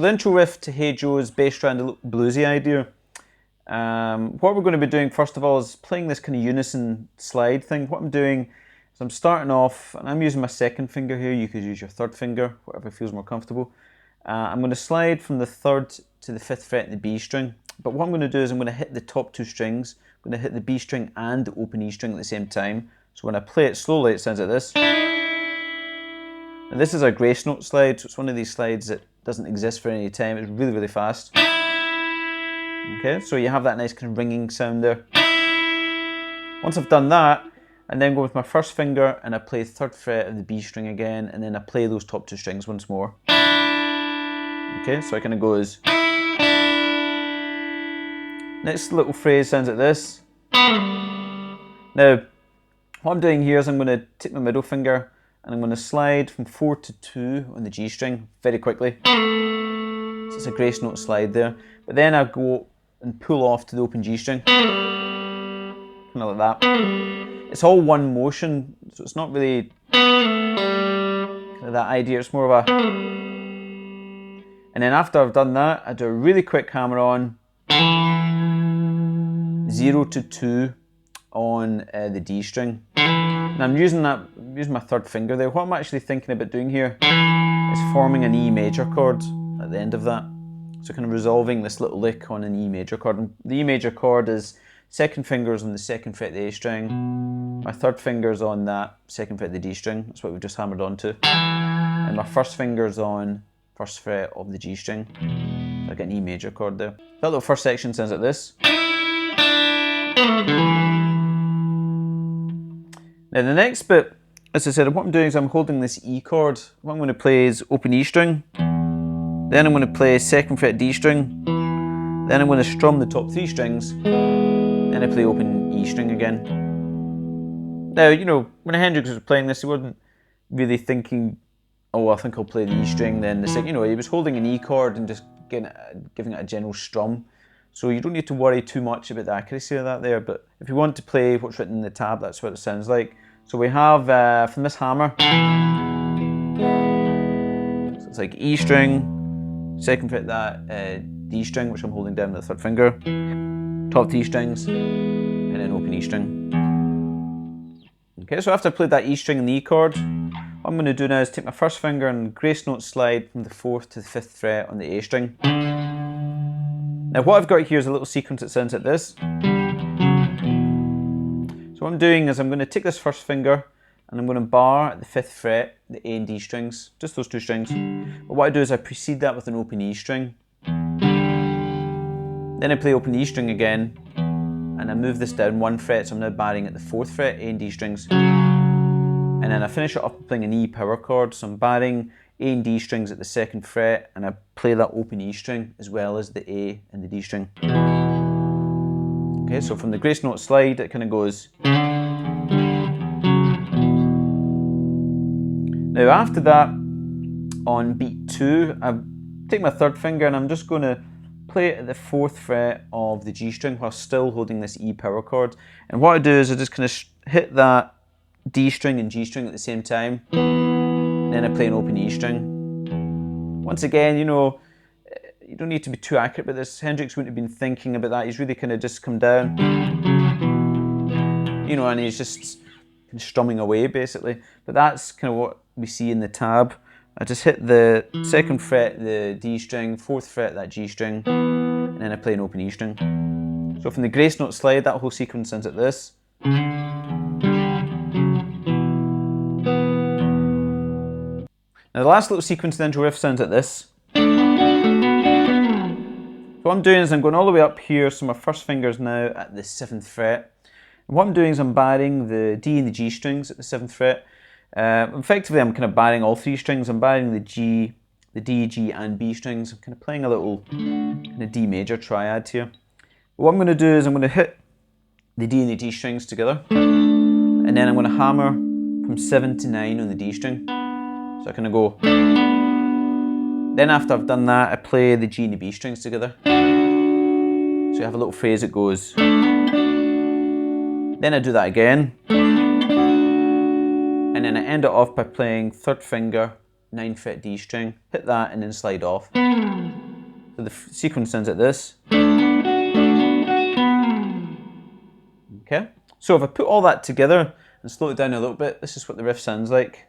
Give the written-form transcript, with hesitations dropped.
the intro riff to Hey Joe's based around a little bluesy idea. What we're going to be doing first of all is playing this kind of unison slide thing. What I'm doing is I'm starting off, and I'm using my second finger here. You could use your third finger, whatever feels more comfortable. I'm going to slide from the 3rd to the 5th fret in the B string. But what I'm going to do is I'm going to hit the top 2 strings. I'm going to hit the B string and the open E string at the same time. So when I play it slowly, it sounds like this. And this is a grace note slide, so it's one of these slides that doesn't exist for any time. It's really, really fast. Okay, so you have that nice kind of ringing sound there. Once I've done that, and then go with my first finger and I play 3rd fret of the B string again, and then I play those top 2 strings once more. Okay, so it kind of goes. Next little phrase sounds like this. Now, what I'm doing here is I'm going to take my middle finger and I'm going to slide from 4 to 2 on the G string very quickly. So it's a grace note slide there. But then I go and pull off to the open G string. Kind of like that. It's all one motion, so it's not really kind of that idea. It's more of a... And then after I've done that, I do a really quick hammer on 0 to 2 on the D string. And I'm using my 3rd finger there. What I'm actually thinking about doing here is forming an E major chord at the end of that. So kind of resolving this little lick on an E major chord. And the E major chord is 2nd finger's on the 2nd fret of the A string. My 3rd finger's on that 2nd fret of the D string. That's what we've just hammered onto. And my 1st finger's on 1st fret of the G string. So I get an E major chord there. That little first section sounds like this. Now the next bit, as I said, what I'm doing is I'm holding this E chord. What I'm going to play is open E string. Then I'm going to play 2nd fret D string. Then I'm going to strum the top 3 strings. Then I play open E string again. Now, you know, when Hendrix was playing this, he wasn't really thinking, oh, I think I'll play the E string, then the second, you know, he was holding an E chord and just giving it a general strum. So you don't need to worry too much about the accuracy of that there, but if you want to play what's written in the tab, that's what it sounds like. So we have, from this hammer, so it's like E string, 2nd fret that D string, which I'm holding down with the 3rd finger, top 3 strings, and then open E string. Okay, so after I played that E string and the E chord, what I'm going to do now is take my 1st finger and grace note slide from the 4th to the 5th fret on the A string. Now what I've got here is a little sequence that sounds like this. So what I'm doing is I'm going to take this 1st finger and I'm going to bar at the 5th fret, the A and D strings, just those 2 strings. But what I do is I precede that with an open E string. Then I play open E string again and I move this down 1 fret, so I'm now barring at the 4th fret, A and D strings. And then I finish it up playing an E power chord, so I'm barring A and D strings at the 2nd fret and I play that open E string as well as the A and the D string. Okay, so from the grace note slide it kind of goes. Now after that, on beat 2, I take my 3rd finger and I'm just going to play it at the 4th fret of the G string while still holding this E power chord. And what I do is I just kind of hit that D string and G string at the same time, and then I play an open E string. Once again, you know, you don't need to be too accurate with this. Hendrix wouldn't have been thinking about that. He's really kind of just come down, you know, and he's just kind of strumming away basically. But that's kind of what we see in the tab. I just hit the 2nd fret, the D string, 4th fret, that G string, and then I play an open E string. So from the grace note slide, that whole sequence sounds like this. Now the last little sequence of the intro riff sounds like this. So what I'm doing is I'm going all the way up here, so my 1st finger is now at the 7th fret. And what I'm doing is I'm barring the D and the G strings at the 7th fret. Effectively I'm kind of barring all 3 strings. I'm barring the G, the D, G and B strings. I'm kind of playing a little kind of D major triad here. But what I'm going to do is I'm going to hit the D and the D strings together. And then I'm going to hammer from 7 to 9 on the D string. So I kind of go. Then after I've done that, I play the G and the B strings together. So you have a little phrase that goes. Then I do that again. And then I end it off by playing 3rd finger 9 fret D string, hit that and then slide off. So the sequence sounds like this. Okay, so if I put all that together and slow it down a little bit, this is what the riff sounds like.